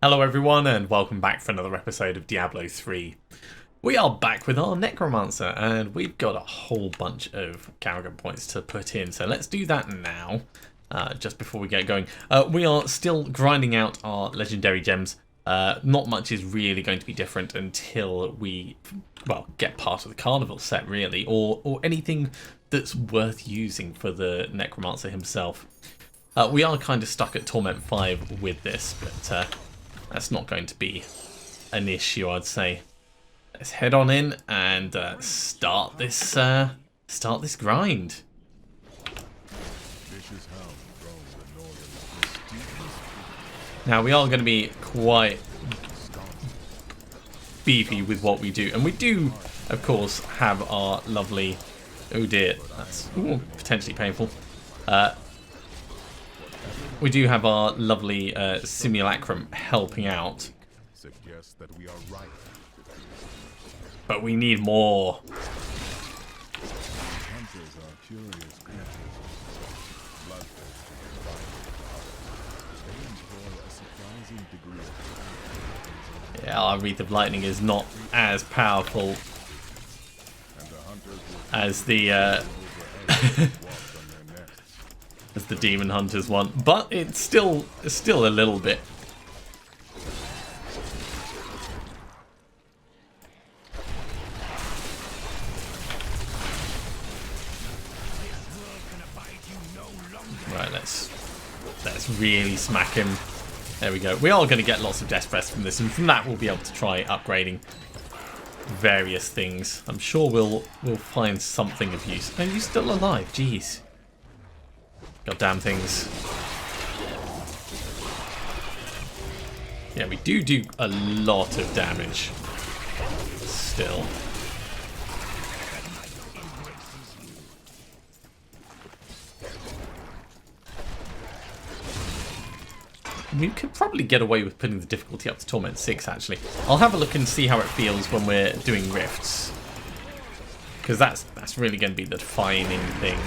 Hello everyone and welcome back for another episode of Diablo 3. We are back with our Necromancer and we've got a whole bunch of character points to put in, so let's do that now, just before we get going. We are still grinding out our legendary gems. Not much is really going to be different until we, well, get part of the carnival set really, or anything that's worth using for the Necromancer himself. We are kind of stuck at Torment 5 with this, but that's not going to be an issue, I'd say. Let's head on in and start this grind. Now we are going to be quite beefy with what we do, and we do, of course, have our lovely. Oh dear, that's potentially painful. We do have our lovely simulacrum helping out, but we need more. Yeah, our Wreath of Lightning is not as powerful as the as the Demon Hunters one, but it's still a little bit. Right, let's really smack him. There we go. We are going to get lots of Death Breath from this, and from that we'll be able to try upgrading various things. I'm sure we'll find something of use. Are you still alive? Jeez. Goddamn things. Yeah, we do a lot of damage still. We could probably get away with putting the difficulty up to Torment 6, actually. I'll have a look and see how it feels when we're doing rifts, because that's really going to be the defining thing.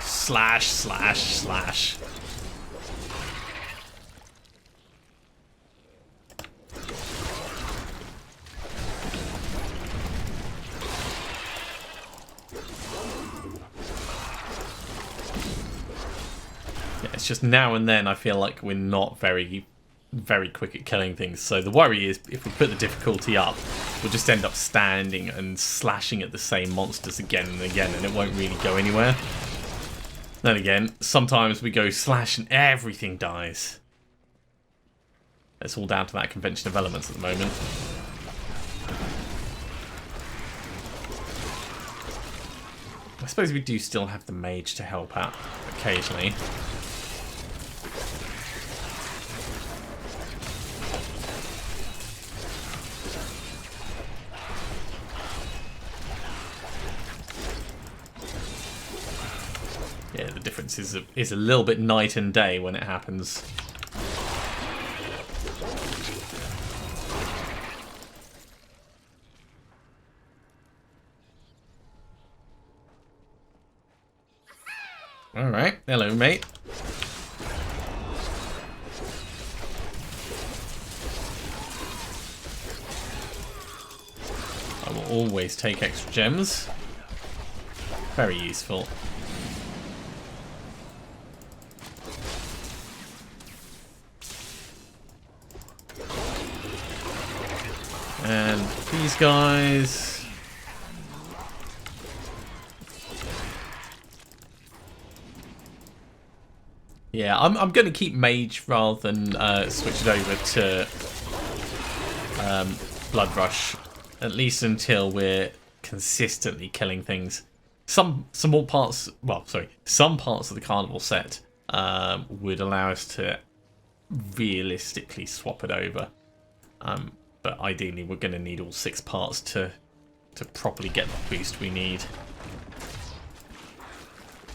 Slash, slash, slash. Yeah, it's just now and then I feel like we're not very quick at killing things. So the worry is if we put the difficulty up, we'll just end up standing and slashing at the same monsters again and again, and it won't really go anywhere. Then again, sometimes we go slash and everything dies. It's all down to that convention of elements at the moment. I suppose we do still have the mage to help out occasionally. Yeah, the difference is a little bit night and day when it happens. Alright, hello mate. I will always take extra gems. Very useful. And these guys. Yeah, I'm going to keep mage rather than switch it over to blood rush, at least until we're consistently killing things. Some parts of the carnival set would allow us to realistically swap it over. But ideally we're going to need all 6 parts to properly get the boost we need.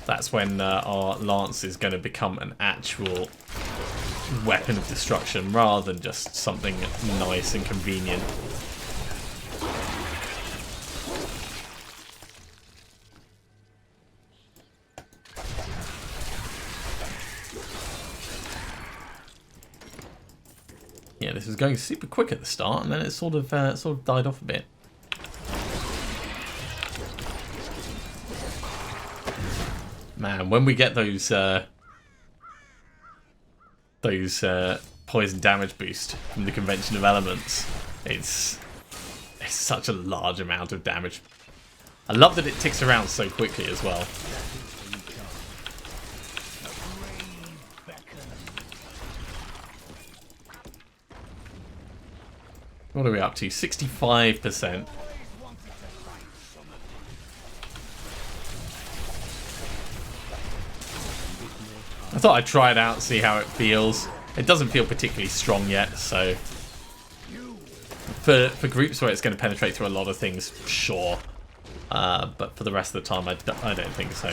That's when our lance is going to become an actual weapon of destruction rather than just something nice and convenient. Yeah, this was going super quick at the start, and then it sort of died off a bit. Man, when we get those poison damage boost from the convention of elements, it's such a large amount of damage. I love that it ticks around so quickly as well. What are we up to? 65%. I thought I'd try it out, see how it feels. It doesn't feel particularly strong yet, so for groups where it's going to penetrate through a lot of things, sure. But for the rest of the time, I don't think so.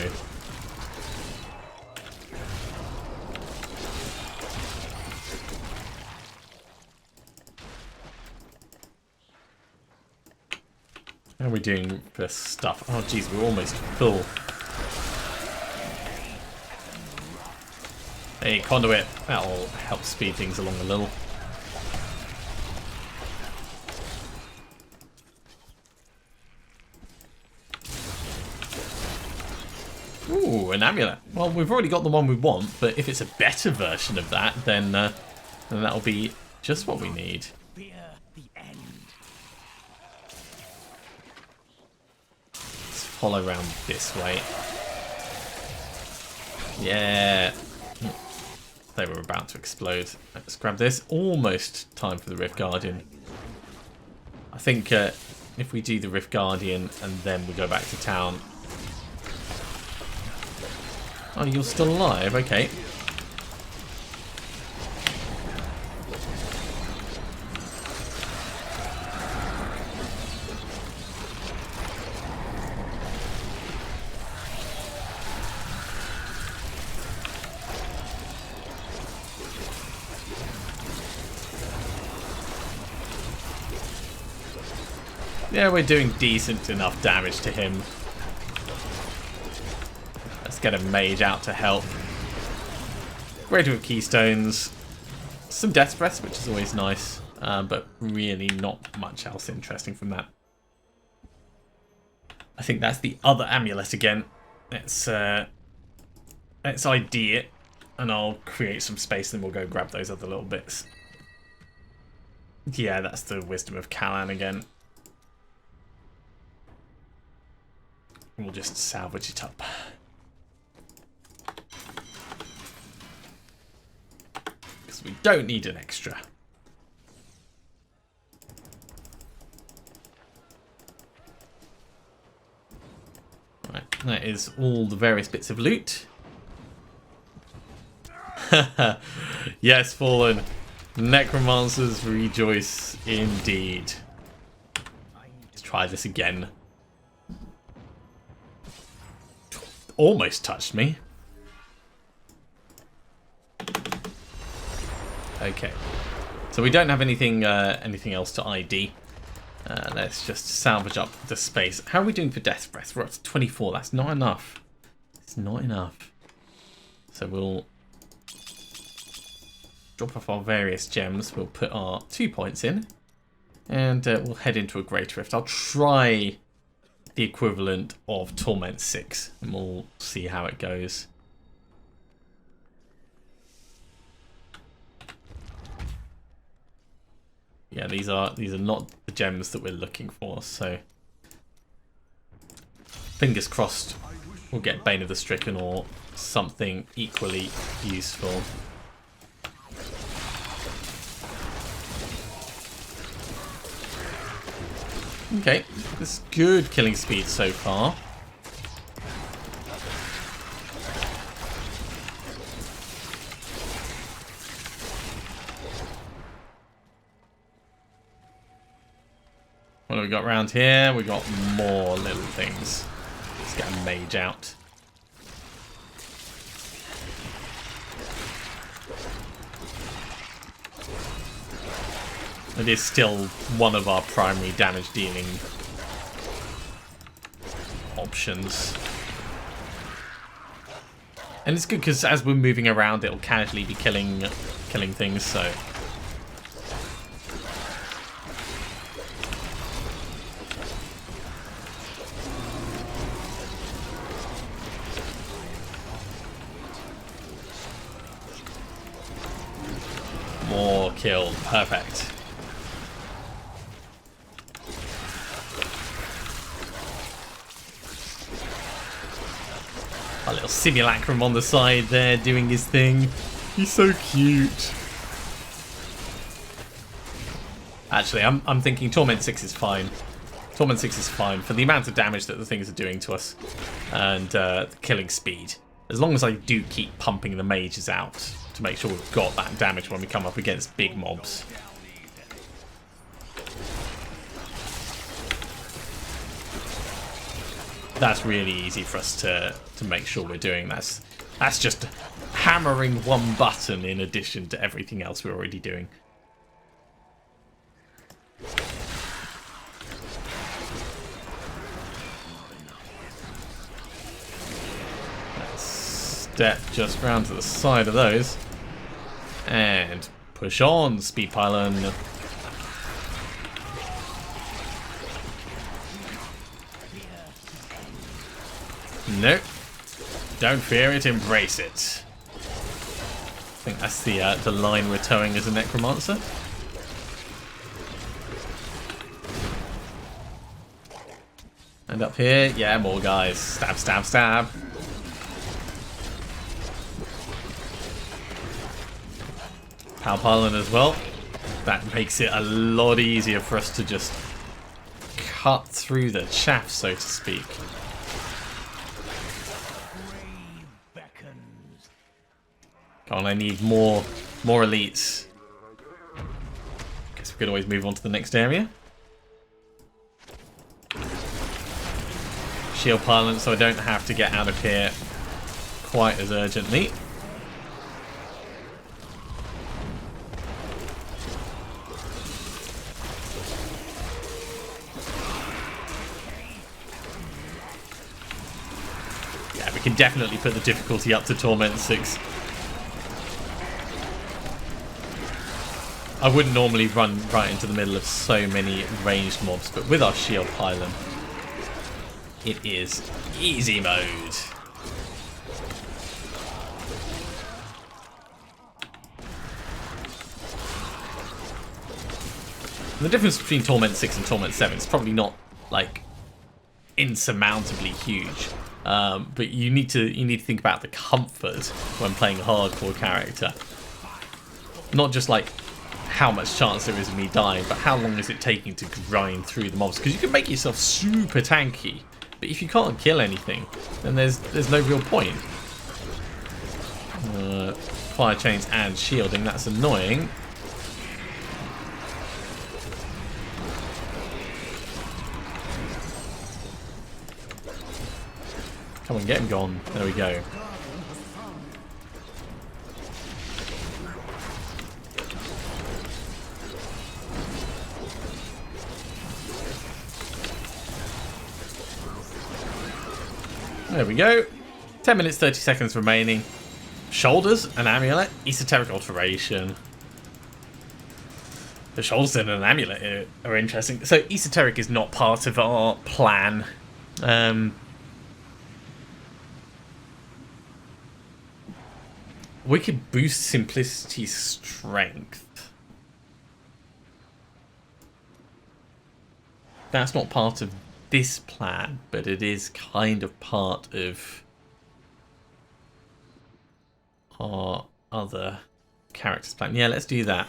How are we doing for stuff? Oh, geez, we're almost full. Hey, conduit. That'll help speed things along a little. Ooh, an amulet. Well, we've already got the one we want, but if it's a better version of that, then that'll be just what we need. Let's follow around this way. Yeah. They were about to explode. Let's grab this. Almost time for the Rift Guardian. I think if we do the Rift Guardian and then we go back to town. Oh, you're still alive? Okay. Yeah, we're doing decent enough damage to him. Let's get a mage out to help. Greater of Keystones. Some Death Breaths, which is always nice. But really not much else interesting from that. I think that's the other amulet again. Let's ID it. And I'll create some space and we'll go grab those other little bits. Yeah, that's the Wisdom of Callan again. We'll just salvage it up. Because we don't need an extra. Right, that is all the various bits of loot. Yes, Fallen. Necromancers rejoice indeed. Let's try this again. Almost touched me. Okay, so we don't have anything else to ID. Let's just salvage up the space. How are we doing for Death Breath? We're up to 24. That's not enough. It's not enough. So we'll drop off our various gems. We'll put our 2 points in, and we'll head into a Great Rift. I'll try the equivalent of Torment 6, and we'll see how it goes. Yeah, these are not the gems that we're looking for, so fingers crossed we'll get Bane of the Stricken or something equally useful. Okay, this is good killing speed so far. What have we got around here? We got more little things. Let's get a mage out. It is still one of our primary damage dealing options. And it's good because as we're moving around, it'll casually be killing things, so... More killed. Perfect. Our little simulacrum on the side there doing his thing. He's so cute. Actually, I'm thinking Torment 6 is fine. Torment 6 is fine for the amount of damage that the things are doing to us and the killing speed. As long as I do keep pumping the mages out to make sure we've got that damage when we come up against big mobs. That's really easy for us to make sure we're doing. That's just hammering one button in addition to everything else we're already doing. Let's step just round to the side of those. And push on, speed pylon. Nope. Don't fear it, embrace it. I think that's the line we're towing as a Necromancer. And up here, yeah, more guys. Stab, stab, stab. Power pylon as well. That makes it a lot easier for us to just cut through the chaff, so to speak. Come on, I need more elites. Guess we could always move on to the next area. Shield pylon, so I don't have to get out of here quite as urgently. Yeah, we can definitely put the difficulty up to Torment 6. I wouldn't normally run right into the middle of so many ranged mobs, but with our shield pylon, it is easy mode. The difference between Torment 6 and Torment 7 is probably not like insurmountably huge, but you need to think about the comfort when playing a hardcore character, not just like how much chance there is of me dying, but how long is it taking to grind through the mobs? Because you can make yourself super tanky, but if you can't kill anything, then there's no real point. Fire chains and shielding, that's annoying. Come on, get him gone. There we go. There we go. 10 minutes, 30 seconds remaining. Shoulders, an amulet, esoteric alteration. The shoulders and an amulet are interesting. So esoteric is not part of our plan. We could boost simplicity strength. That's not part of this plan, but it is kind of part of our other characters plan. Yeah, let's do that.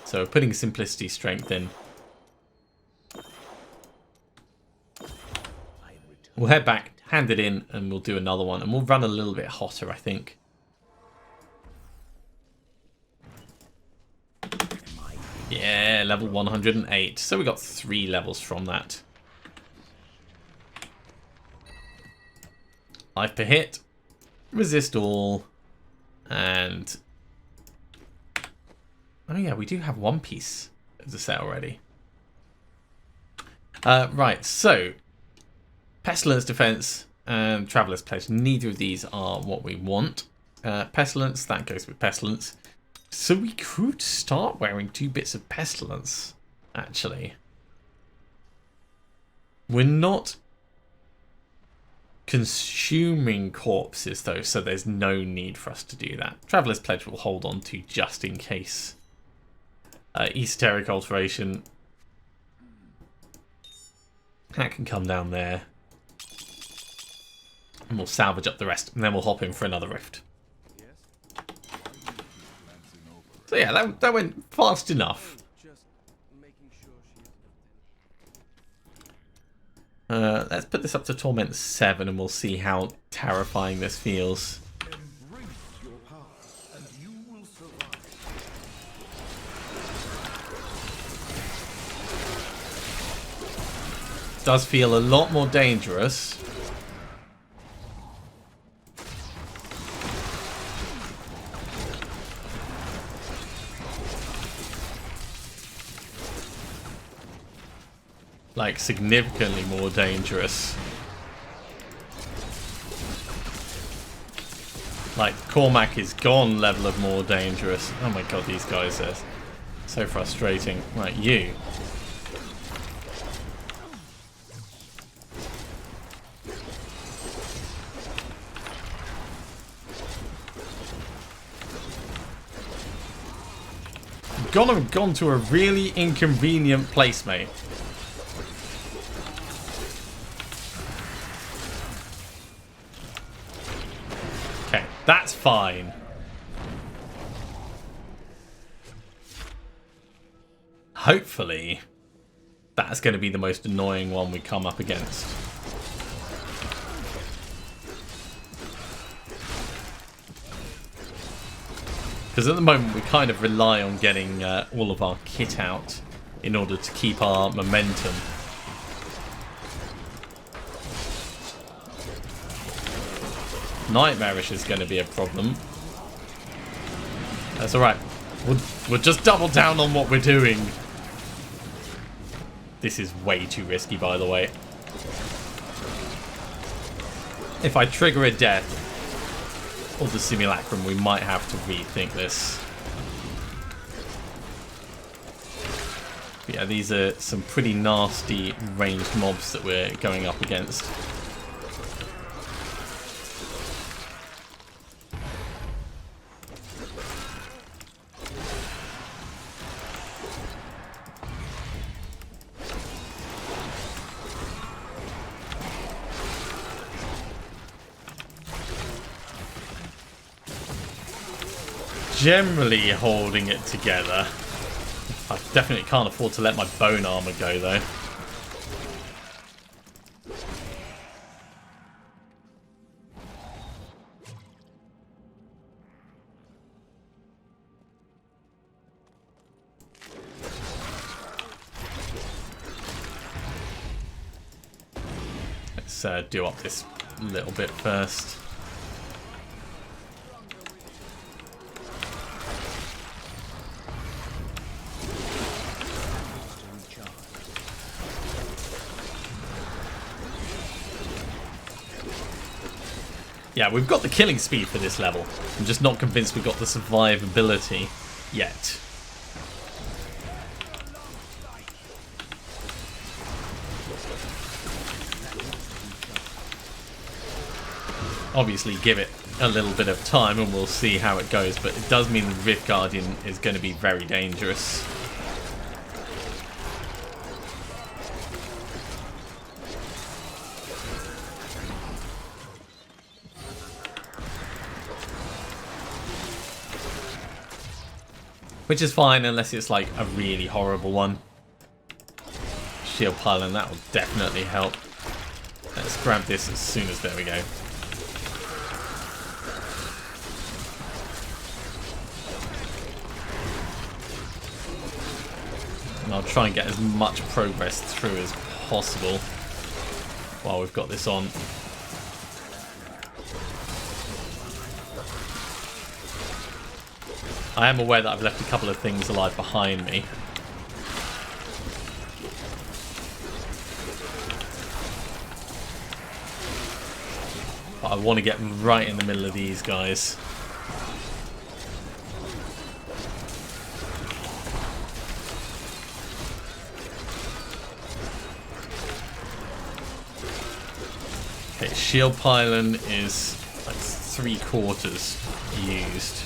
So putting simplicity strength in. We'll head back, hand it in, and we'll do another one, and we'll run a little bit hotter, I think. Yeah, level 108. So we got 3 levels from that. Life per hit, resist all, and Oh yeah, we do have one piece of the set already. Right, so Pestilence, Defense, and Traveler's Pledge. Neither of these are what we want. Pestilence, that goes with Pestilence. So we could start wearing 2 bits of Pestilence, actually. We're not consuming corpses, though, so there's no need for us to do that. Traveler's Pledge will hold on to just in case. Esoteric Alteration. That can come down there. And we'll salvage up the rest, and then we'll hop in for another rift. So yeah, that went fast enough. Let's put this up to Torment 7 and we'll see how terrifying this feels. Does feel a lot more dangerous. Like, significantly more dangerous. Like, Cormac is gone level of more dangerous. Oh my god, these guys are so frustrating. Right, you. Gone to a really inconvenient place, mate. Okay, that's fine. Hopefully, that's going to be the most annoying one we come up against. Because at the moment we kind of rely on getting all of our kit out in order to keep our momentum. Nightmarish is going to be a problem. That's alright. We'll just double down on what we're doing. This is way too risky, by the way. If I trigger a death or the simulacrum, we might have to rethink this. But yeah, these are some pretty nasty ranged mobs that we're going up against. Generally holding it together. I definitely can't afford to let my bone armor go, though. Let's do up this little bit first. Yeah, we've got the killing speed for this level. I'm just not convinced we've got the survivability yet. Obviously give it a little bit of time and we'll see how it goes, but it does mean the Rift Guardian is going to be very dangerous. Which is fine unless it's like a really horrible one. Shield pylon, that will definitely help. Let's grab this as soon as, there we go. And I'll try and get as much progress through as possible while we've got this on. I am aware that I've left a couple of things alive behind me. But I want to get right in the middle of these guys. Okay, shield pylon is like 3/4 used.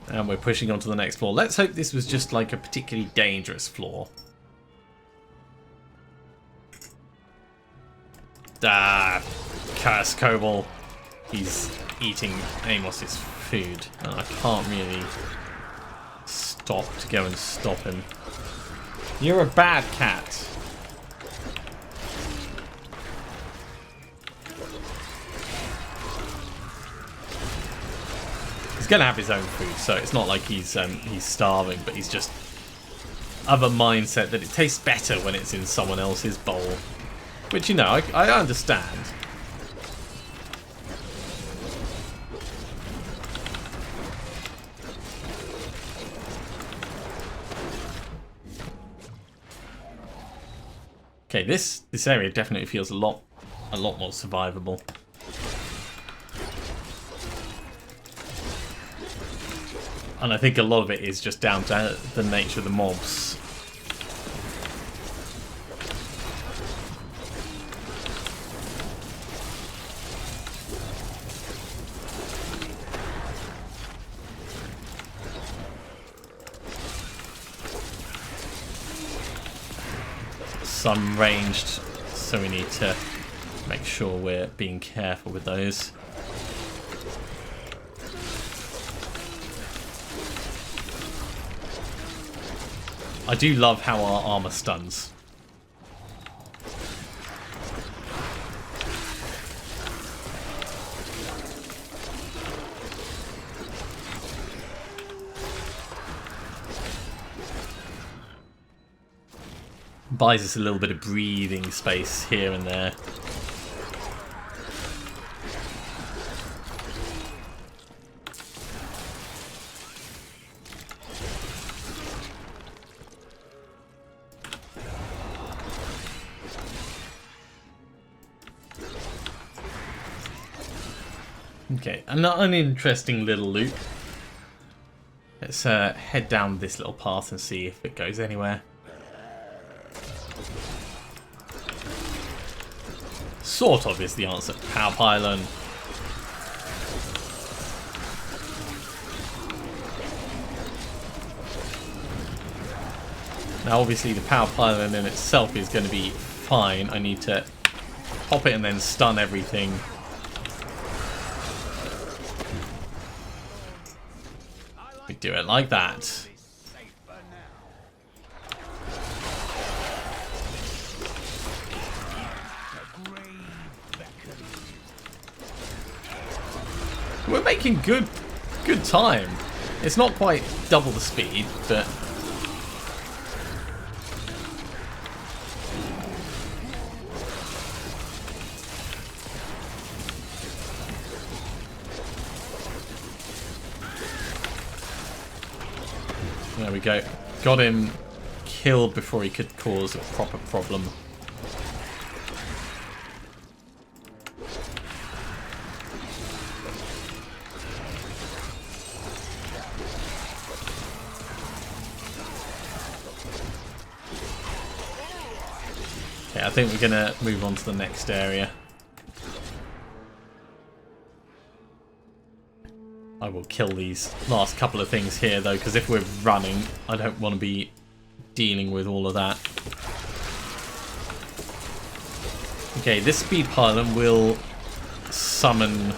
And we're pushing on to the next floor. Let's hope this was just like a particularly dangerous floor. Ah, curse Kobold. He's eating Amos's food. And I can't really stop to go and stop him. You're a bad cat. He's gonna have his own food, so it's not like he's starving, but he's just of a mindset that it tastes better when it's in someone else's bowl. Which, you know, I understand. Okay, this area definitely feels a lot more survivable. And I think a lot of it is just down to the nature of the mobs. Some ranged, so we need to make sure we're being careful with those. I do love how our armor stuns. Buys us a little bit of breathing space here and there. Okay, an uninteresting little loop. Let's head down this little path and see if it goes anywhere. Sort of is the answer. Power pylon. Now obviously the power pylon in itself is going to be fine. I need to pop it and then stun everything. We do it like that. We're making good time. It's not quite double the speed, but there we go. Got him killed before he could cause a proper problem. I think we're gonna move on to the next area. I will kill these last couple of things here though, because if we're running, I don't want to be dealing with all of that. Okay, this speed pylon will summon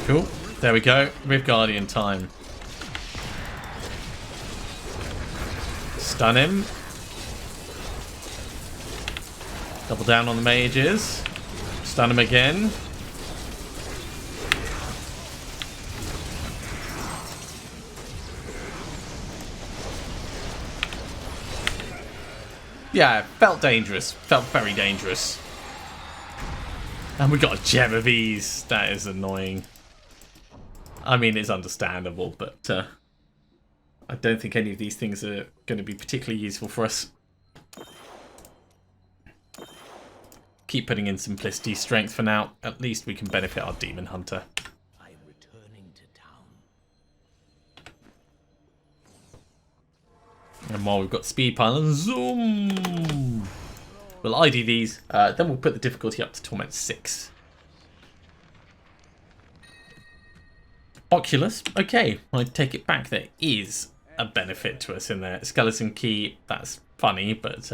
cool. There we go. Rift Guardian time. Stun him. Double down on the mages. Stun him again. Yeah, felt dangerous. Felt very dangerous. And we got a gem of ease. That is annoying. I mean, it's understandable, but I don't think any of these things are going to be particularly useful for us. Keep putting in Simplicity Strength for now. At least we can benefit our Demon Hunter. I am returning to town. And while we've got Speed Pile and Zoom, we'll ID these. Then we'll put the difficulty up to Torment 6. Oculus. Okay, I take it back. There is a benefit to us in there. Skeleton Key. That's funny, but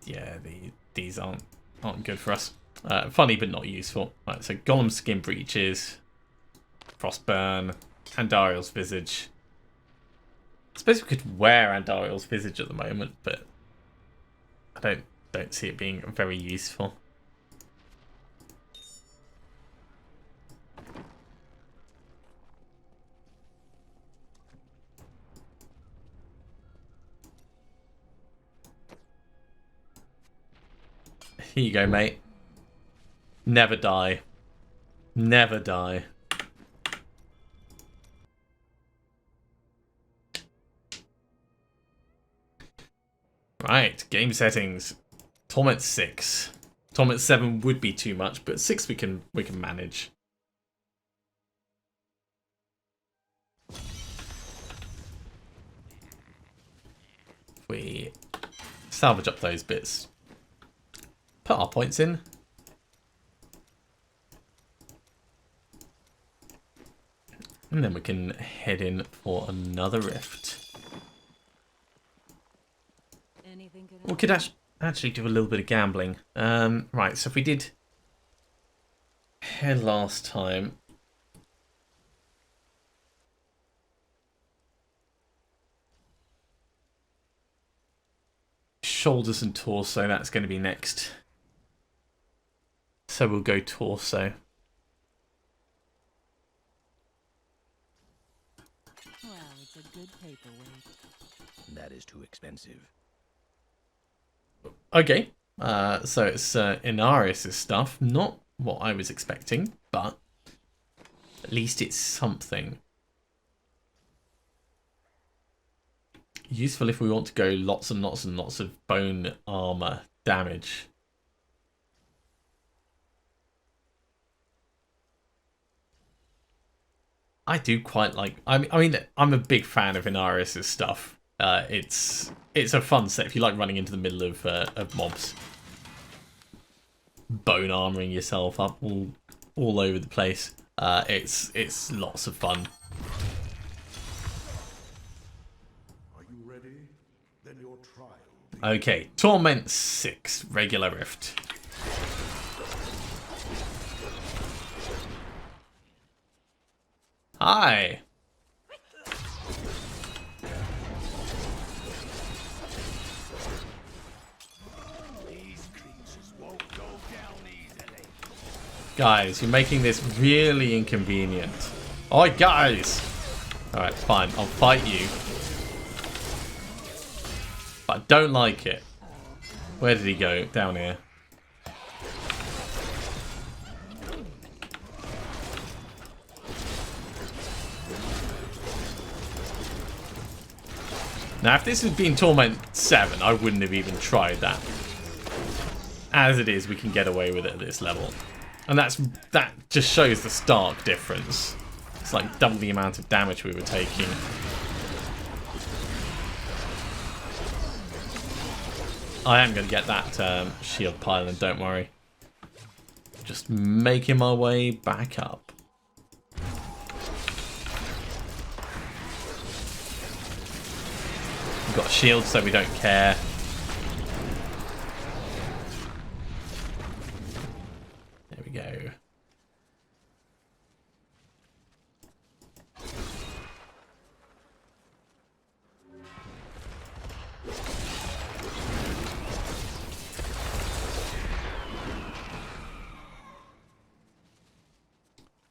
yeah, these aren't good for us. Funny, but not useful. Right, so Golem Skin Breaches, Frostburn, Andariel's Visage. I suppose we could wear Andariel's Visage at the moment, but I don't see it being very useful. Here you go, mate. Never die. Never die. Right, game settings. Torment 6. Torment 7 would be too much, but 6 we can manage. If we salvage up those bits. Put our points in. And then we can head in for another rift. We could actually do a little bit of gambling. Right, so if we did head last time. Shoulders and torso, that's going to be next. So we'll go torso. Well, it's a good paperweight. That is too expensive. Okay, so it's Inarius' stuff. Not what I was expecting, but at least it's something. Useful if we want to go lots and lots and lots of bone armor damage. I do quite like. I mean, I'm a big fan of Inarius' stuff. It's a fun set if you like running into the middle of mobs, bone armoring yourself up all over the place. It's lots of fun. Are you ready? Then your trial. Okay, Torment 6, regular rift. Hi. These creatures won't go down easily. Guys, you're making this really inconvenient. Oi, guys! Alright, fine, I'll fight you. But I don't like it. Where did he go? Down here. Now, if this had been Torment 7, I wouldn't have even tried that. As it is, we can get away with it at this level. And that just shows the stark difference. It's like double the amount of damage we were taking. I am going to get that shield pile, and don't worry. Just making my way back up. We've got a shield, so we don't care. There we go.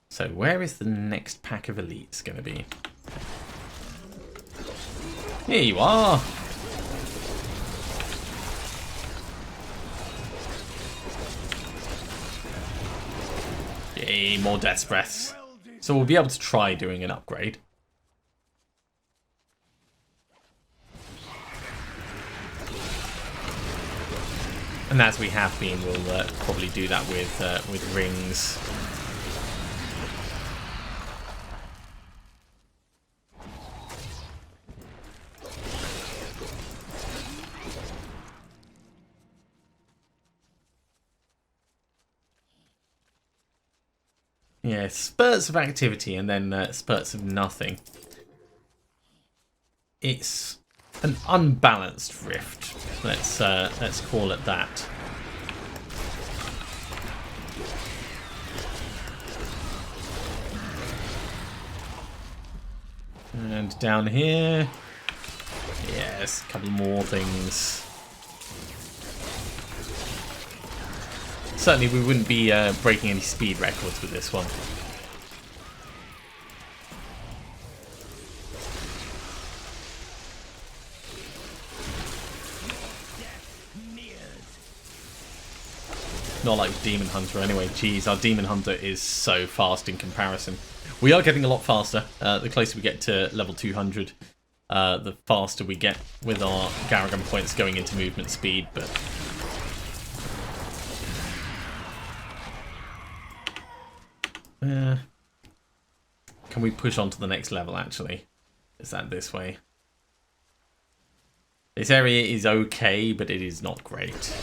So where is the next pack of elites going to be? Here you are. Yay, more death's breaths. So we'll be able to try doing an upgrade. And as we have been, we'll probably do that with rings. Yeah, spurts of activity and then spurts of nothing. It's an unbalanced rift. Let's call it that. And down here, yes, a couple more things. Certainly we wouldn't be breaking any speed records with this one. Not like Demon Hunter anyway. Jeez, our Demon Hunter is so fast in comparison. We are getting a lot faster. The closer we get to level 200, the faster we get with our Garrigan points going into movement speed, but... can we push on to the next level, actually? Is that this way? This area is okay, but it is not great.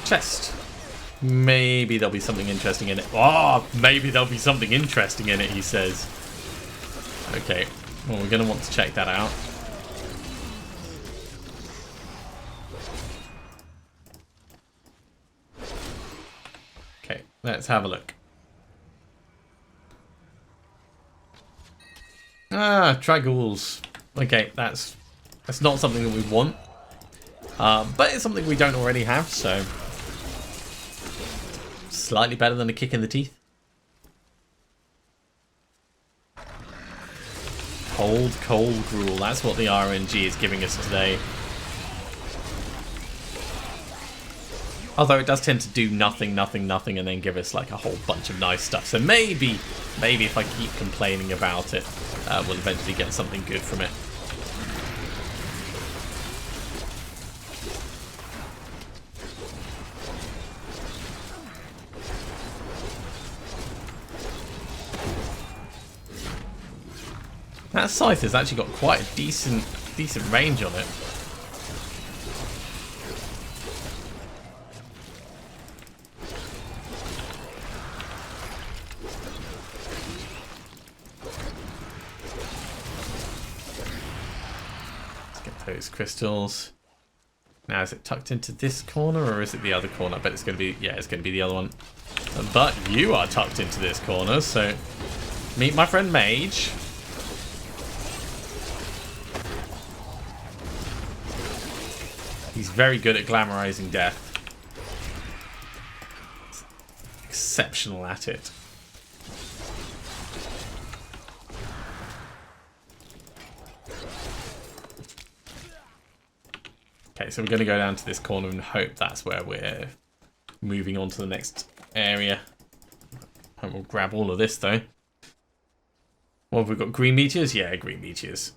Chest. Maybe there'll be something interesting in it. Oh, maybe there'll be something interesting in it, he says. Okay, well, we're going to want to check that out. Okay, let's have a look. Ah, Tragghouls. Okay, that's not something that we want. But it's something we don't already have, so... slightly better than a kick in the teeth. Cold gruel. That's what the RNG is giving us today. Although it does tend to do nothing, and then give us like a whole bunch of nice stuff. So maybe if I keep complaining about it, we'll eventually get something good from it. That scythe has actually got quite a decent range on it. Let's get those crystals. Now, is it tucked into this corner or is it the other corner? I bet it's going to be, yeah, it's going to be the other one. But you are tucked into this corner, so meet my friend Mage. He's very good at glamorizing death. Exceptional at it. Okay, so we're going to go down to this corner and hope that's where we're moving on to the next area. And we'll grab all of this, though. What have we got? Green meteors? Yeah, green meteors.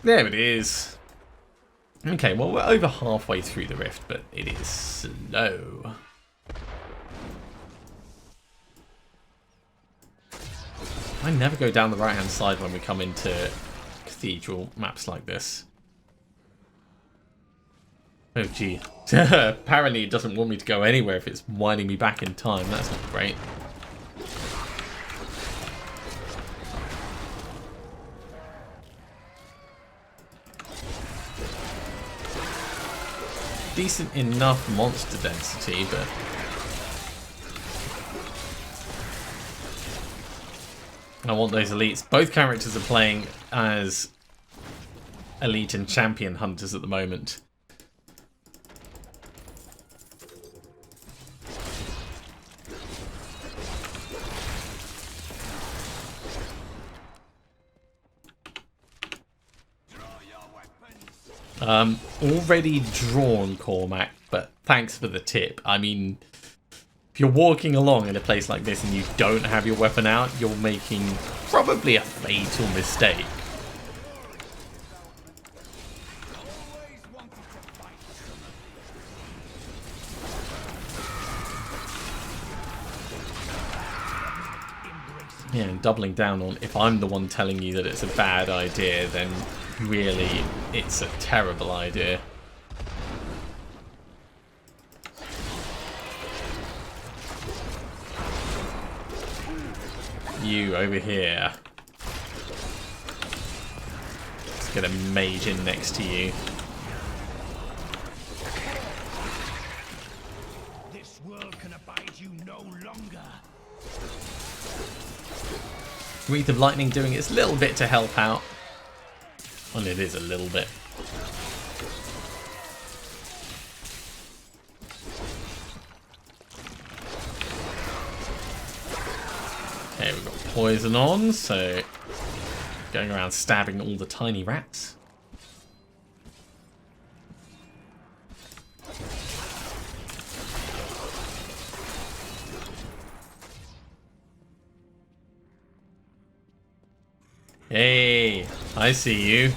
There it is. Okay, well, we're over halfway through the rift, but it is slow. I never go down the right-hand side when we come into cathedral maps like this. Oh, gee. Apparently it doesn't want me to go anywhere if it's winding me back in time. That's not great. Decent enough monster density, but I want those elites. Both characters are playing as elite and champion hunters at the moment. Already drawn, Cormac, but thanks for the tip. I mean, if you're walking along in a place like this and you don't have your weapon out, you're making probably a fatal mistake. Yeah, and doubling down on if I'm the one telling you that it's a bad idea, then really it's a terrible idea. You over here. Let's get a mage in next to you. This world can abide you no longer. Wreath of Lightning doing its little bit to help out. Well, it is a little bit. Okay, we've got poison on, so going around stabbing all the tiny rats. Hey, I see you.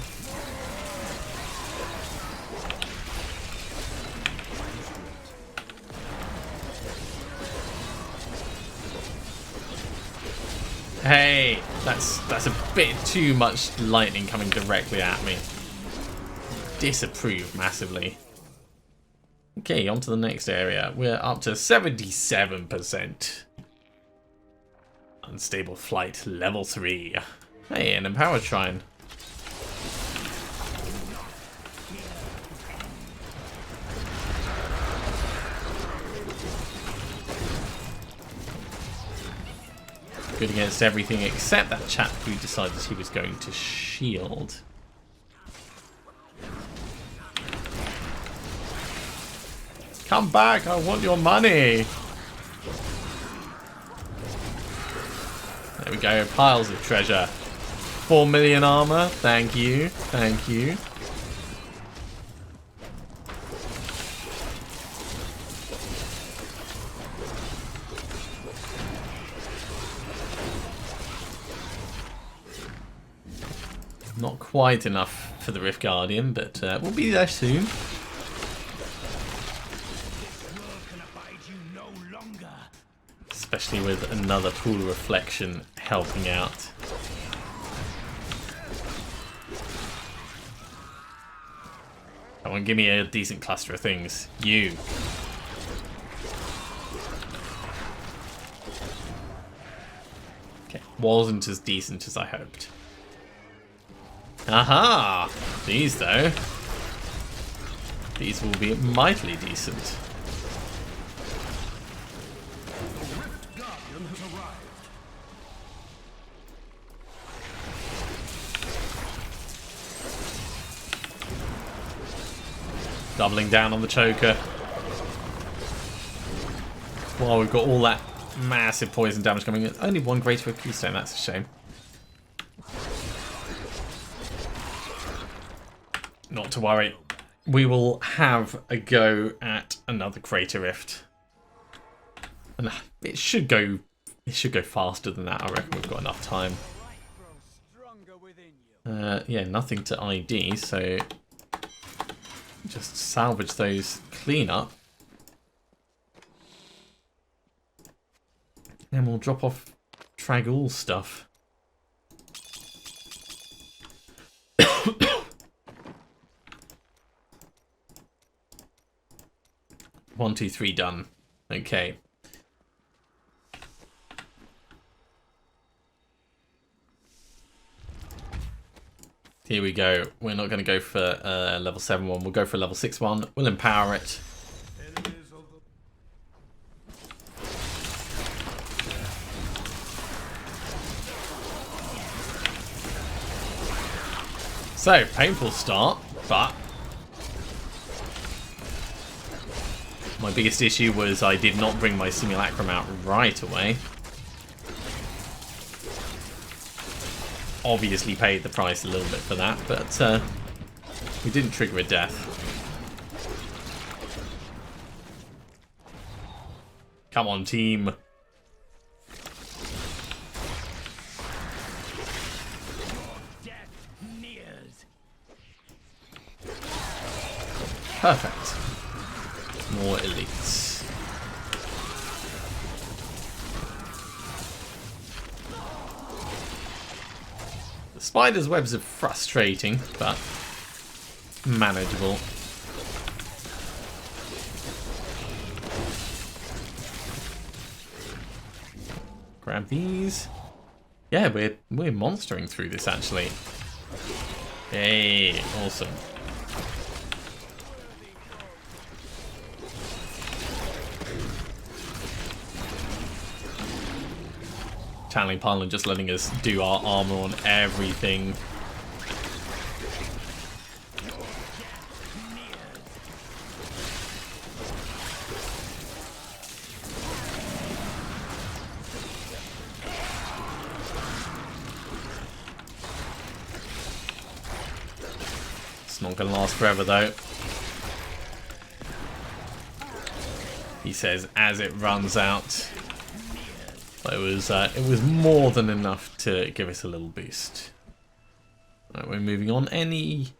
Hey, that's a bit too much lightning coming directly at me. Disapprove massively. Okay, on to the next area. We're up to 77%. Unstable flight, level 3. Hey, an empowered shrine. Good against everything except that chap who decided he was going to shield. Come back, I want your money. There we go, piles of treasure. 4 million armor, thank you, thank you. Not quite enough for the Rift Guardian, but we'll be there soon. Especially with another pool of reflection helping out. Come on, give me a decent cluster of things. You. Okay, wasn't as decent as I hoped. Aha! These, though. These will be mightily decent. Doubling down on the choker. Well, we've got all that massive poison damage coming in. Only one greater keystone, that's a shame. Not to worry. We will have a go at another crater rift. And it should go faster than that. I reckon we've got enough time. Yeah, nothing to ID, so just salvage those cleanup. And we'll drop off Tragall stuff. 1, 2, 3 done. Okay. Here we go. We're not going to go for level 7 one. We'll go for a level 6 one. We'll empower it. So, painful start, but my biggest issue was I did not bring my simulacrum out right away. Obviously paid the price a little bit for that, but we didn't trigger a death. Come on, team. Perfect. More elites. The spider's webs are frustrating, but manageable. Grab these. Yeah, we're monstering through this actually. Hey, awesome. Channeling Pylon just letting us do our armor on everything. It's not gonna last forever though. He says as it runs out. It was more than enough to give us a little boost. Right, we're moving on. Any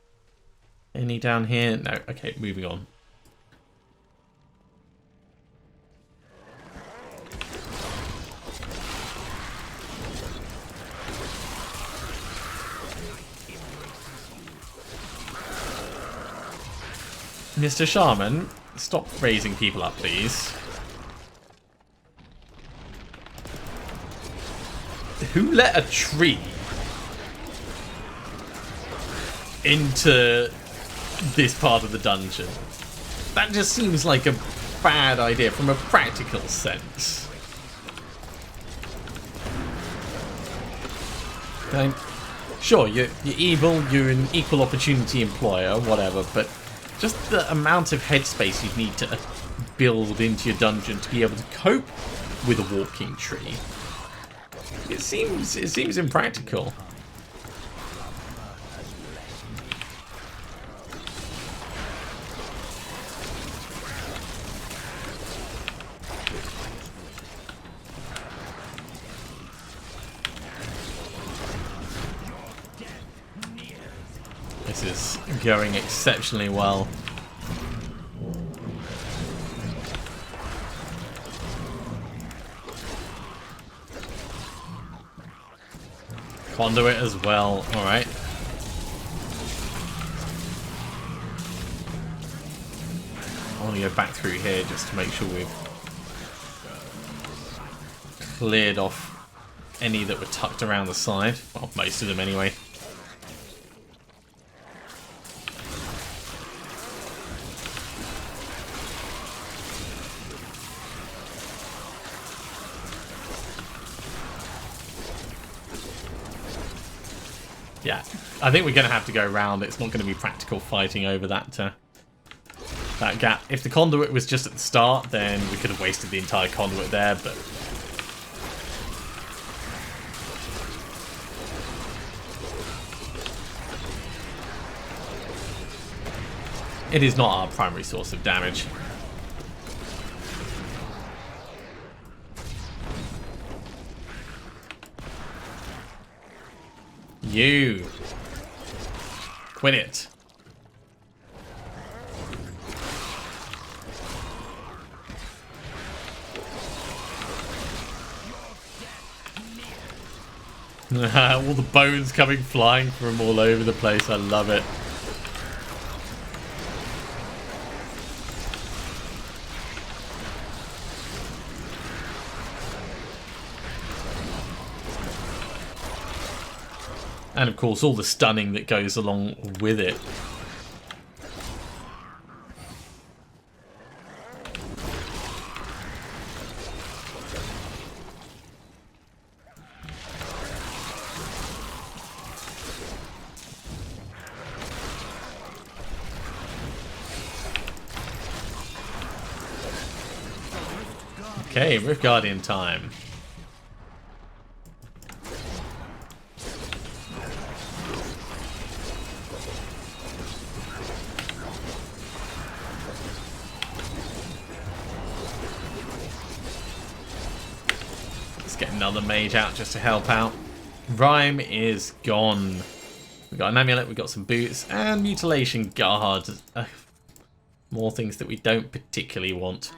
down here? No. Okay, moving on. Mr. Shaman, stop raising people up, please. Who let a tree into this part of the dungeon? That just seems like a bad idea from a practical sense. Okay. Sure, you're evil, you're an equal opportunity employer, whatever, but just the amount of headspace you need to build into your dungeon to be able to cope with a walking tree. It seems impractical. This is going exceptionally well. Conduit as well, alright. I want to go back through here just to make sure we've cleared off any that were tucked around the side. Well, most of them anyway. Yeah, I think we're going to have to go around. It's not going to be practical fighting over that gap. If the conduit was just at the start, then we could have wasted the entire conduit there, but... it is not our primary source of damage. You quit it. All the bones coming flying from all over the place. I love it. And of course, all the stunning that goes along with it. Okay, Rift Guardian time. Let's get another mage out just to help out. Rhyme is gone. We've got an amulet, we've got some boots, and mutilation guard. More things that we don't particularly want.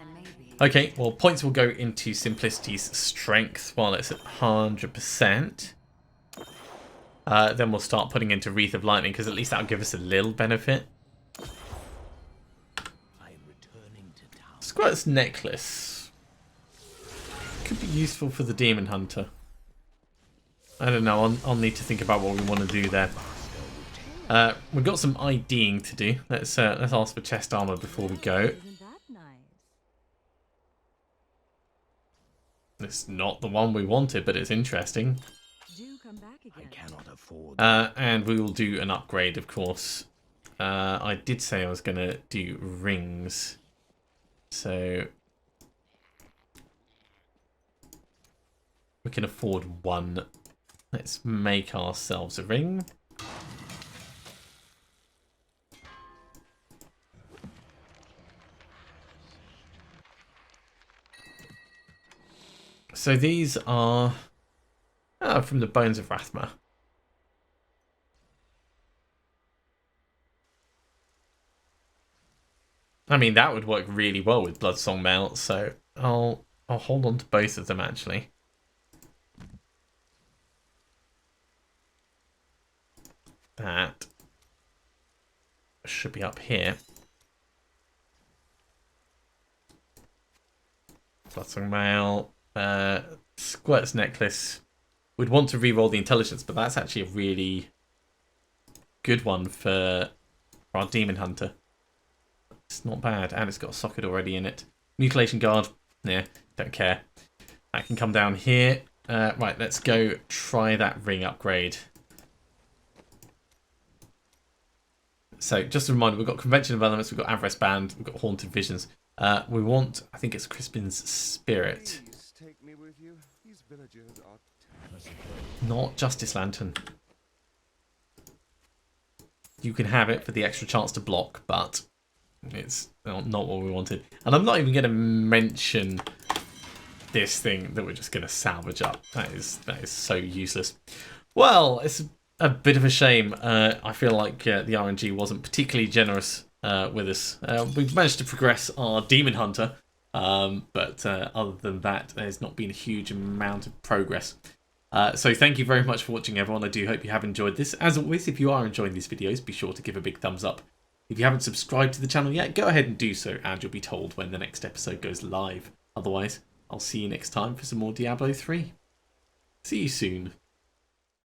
Okay, well, points will go into Simplicity's strength while it's at 100%. Then we'll start putting into Wreath of Lightning, because at least that'll give us a little benefit. Squirt's Necklace. Could be useful for the Demon Hunter. I don't know, I'll need to think about what we want to do there. We've got some IDing to do. Let's ask for chest armor before we go. Isn't that nice? It's not the one we wanted, but it's interesting. Do come back again. I cannot afford. And we will do an upgrade, of course. I did say I was going to do rings. So we can afford one. Let's make ourselves a ring. So these are from the Bones of Rathma. I mean, that would work really well with Bloodsong Melt, so I'll hold on to both of them actually. That should be up here. Bloodsong Mail, Squirt's Necklace. We'd want to re-roll the intelligence, but that's actually a really good one for our Demon Hunter. It's not bad, and it's got a socket already in it. Mutilation Guard, yeah, don't care. That can come down here. Right, let's go try that ring upgrade. So, just a reminder, we've got Convention of Elements, we've got Avarice Band, we've got Haunted Visions. We want, I think it's Crispin's Spirit. Please take me with you. These villagers are Not Justice Lantern. You can have it for the extra chance to block, but it's not what we wanted. And I'm not even going to mention this thing that we're just going to salvage up. That is so useless. Well, it's a bit of a shame. I feel like the RNG wasn't particularly generous with us. We've managed to progress our Demon Hunter, but other than that, there's not been a huge amount of progress. So thank you very much for watching, everyone. I do hope you have enjoyed this. As always, if you are enjoying these videos, be sure to give a big thumbs up. If you haven't subscribed to the channel yet, go ahead and do so, and you'll be told when the next episode goes live. Otherwise, I'll see you next time for some more Diablo 3. See you soon.